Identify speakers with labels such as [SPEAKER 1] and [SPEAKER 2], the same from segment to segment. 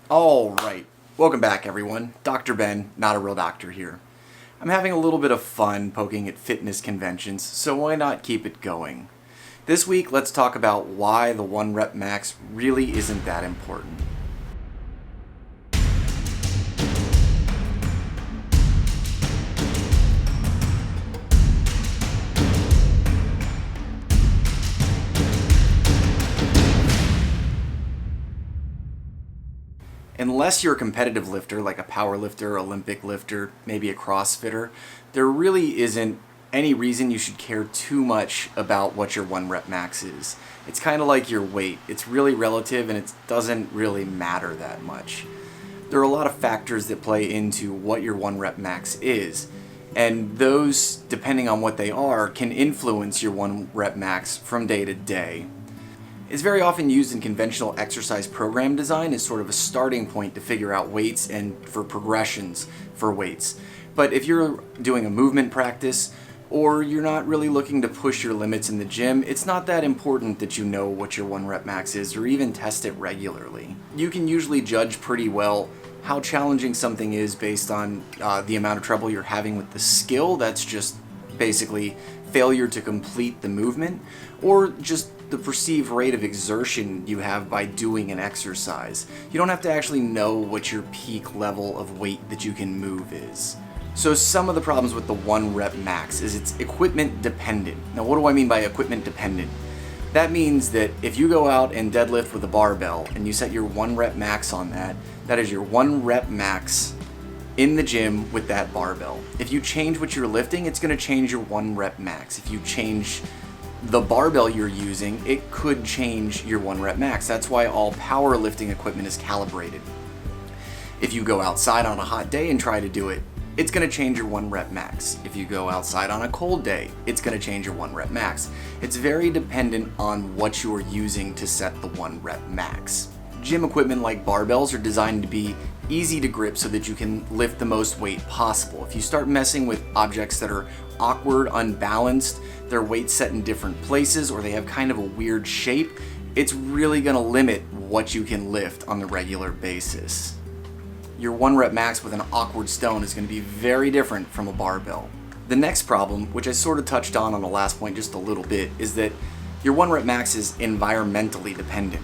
[SPEAKER 1] Alright, welcome back everyone. Dr. Ben, not a real doctor here. I'm having a little bit of fun poking at fitness conventions, so why not keep it going? This week, let's talk about why the 1 rep max really isn't that important. Unless you're a competitive lifter, like a power lifter, Olympic lifter, maybe a CrossFitter, there really isn't any reason you should care too much about what your 1 rep max is. It's kind of like your weight. It's really relative and it doesn't really matter that much. There are a lot of factors that play into what your 1 rep max is, and those, depending on what they are, can influence your 1 rep max from day to day. It's very often used in conventional exercise program design as sort of a starting point to figure out weights and for progressions for weights. But if you're doing a movement practice, or you're not really looking to push your limits in the gym, it's not that important that you know what your 1 rep max is or even test it regularly. You can usually judge pretty well how challenging something is based on the amount of trouble you're having with the skill, that's just basically failure to complete the movement, or just the perceived rate of exertion you have by doing an exercise. You don't have to actually know what your peak level of weight that you can move is. So some of the problems with the 1 rep max is it's equipment dependent. Now what do I mean by equipment dependent? That means that if you go out and deadlift with a barbell and you set your 1 rep max on that, that is your 1 rep max in the gym with that barbell. If you change what you're lifting, it's going to change your 1 rep max. If you change the barbell you're using, it could change your 1 rep max. That's why all powerlifting equipment is calibrated. If you go outside on a hot day and try to do it, it's going to change your 1 rep max. If you go outside on a cold day, it's going to change your 1 rep max. It's very dependent on what you're using to set the 1 rep max. Gym equipment like barbells are designed to be easy to grip so that you can lift the most weight possible. If you start messing with objects that are awkward, unbalanced, their weight set in different places, or they have kind of a weird shape, it's really going to limit what you can lift on the regular basis. Your 1 rep max with an awkward stone is going to be very different from a barbell. The next problem, which I sort of touched on the last point just a little bit, is that your 1 rep max is environmentally dependent.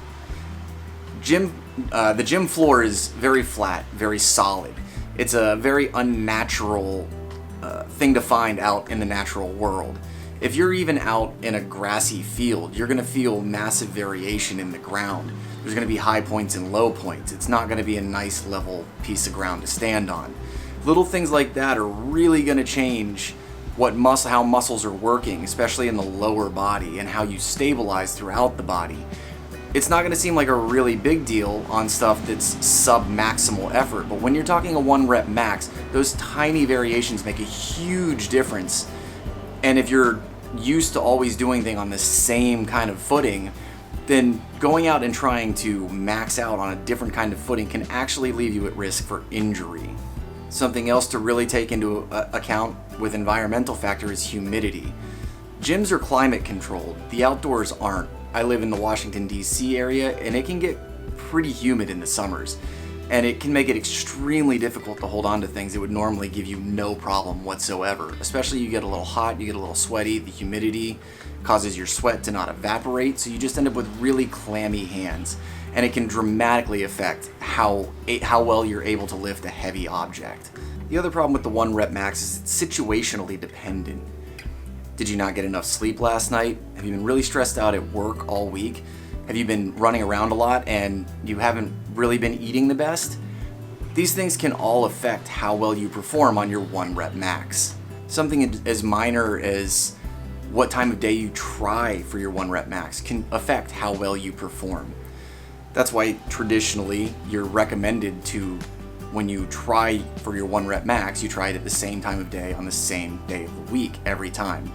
[SPEAKER 1] The gym floor is very flat, very solid. It's a very unnatural thing to find out in the natural world. If you're even out in a grassy field, you're going to feel massive variation in the ground. There's going to be high points and low points. It's not going to be a nice level piece of ground to stand on. Little things like that are really going to change how muscles are working, especially in the lower body, and how you stabilize throughout the body. It's not going to seem like a really big deal on stuff that's sub-maximal effort, but when you're talking a 1 rep max, those tiny variations make a huge difference. And if you're used to always doing things on the same kind of footing, then going out and trying to max out on a different kind of footing can actually leave you at risk for injury. Something else to really take into account with environmental factor is humidity. Gyms are climate controlled, the outdoors aren't. I live in the Washington, D.C. area, and it can get pretty humid in the summers. And it can make it extremely difficult to hold on to things that would normally give you no problem whatsoever. Especially you get a little hot, you get a little sweaty, the humidity causes your sweat to not evaporate, so you just end up with really clammy hands. And it can dramatically affect how well you're able to lift a heavy object. The other problem with the 1 rep max is it's situationally dependent. Did you not get enough sleep last night? Have you been really stressed out at work all week? Have you been running around a lot and you haven't really been eating the best? These things can all affect how well you perform on your 1 rep max. Something as minor as what time of day you try for your 1 rep max can affect how well you perform. That's why traditionally you're recommended to, when you try for your 1 rep max, you try it at the same time of day on the same day of the week every time.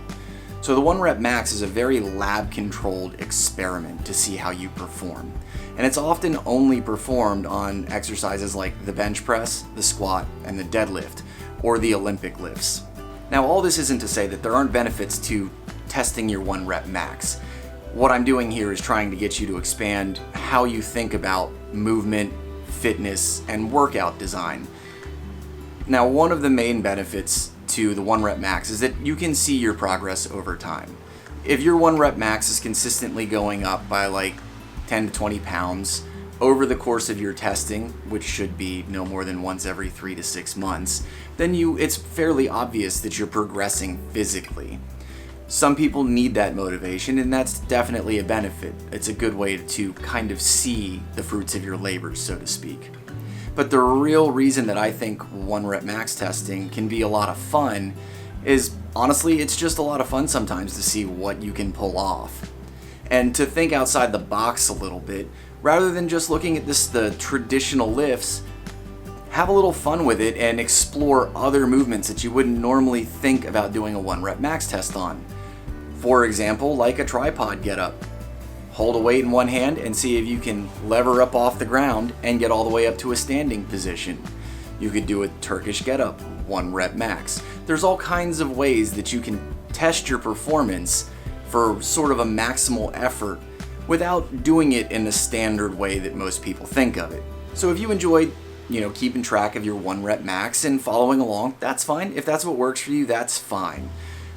[SPEAKER 1] So the 1 rep max is a very lab-controlled experiment to see how you perform. And it's often only performed on exercises like the bench press, the squat, and the deadlift, or the Olympic lifts. Now all this isn't to say that there aren't benefits to testing your 1 rep max. What I'm doing here is trying to get you to expand how you think about movement, fitness, and workout design. Now, one of the main benefits to the 1 rep max is that you can see your progress over time. If your 1 rep max is consistently going up by like 10 to 20 pounds over the course of your testing, which should be no more than once every 3 to 6 months, then it's fairly obvious that you're progressing physically. Some people need that motivation, and that's definitely a benefit. It's a good way to kind of see the fruits of your labors, so to speak. But the real reason that I think 1 rep max testing can be a lot of fun is, honestly, it's just a lot of fun sometimes to see what you can pull off. And to think outside the box a little bit, rather than just looking at the traditional lifts, have a little fun with it and explore other movements that you wouldn't normally think about doing a 1 rep max test on. For example, like a tripod get up. Hold a weight in one hand and see if you can lever up off the ground and get all the way up to a standing position. You could do a Turkish get up, 1 rep max. There's all kinds of ways that you can test your performance for sort of a maximal effort without doing it in the standard way that most people think of it. So if you enjoyed, keeping track of your 1 rep max and following along, that's fine. If that's what works for you, that's fine.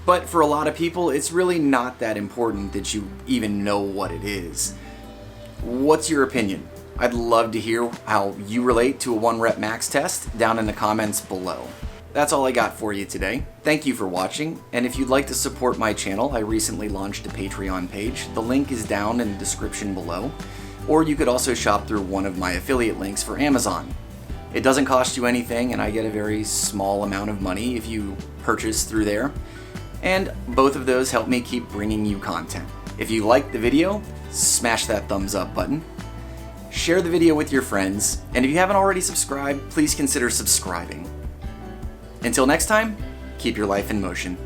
[SPEAKER 1] But for a lot of people, it's really not that important that you even know what it is. What's your opinion? I'd love to hear how you relate to a 1 rep max test down in the comments below. That's all I got for you today. Thank you for watching, and if you'd like to support my channel, I recently launched a Patreon page. The link is down in the description below, or you could also shop through one of my affiliate links for Amazon. It doesn't cost you anything, and I get a very small amount of money if you purchase through there. And both of those help me keep bringing you content. If you liked the video, smash that thumbs up button. Share the video with your friends, and if you haven't already subscribed, please consider subscribing. Until next time, keep your life in motion.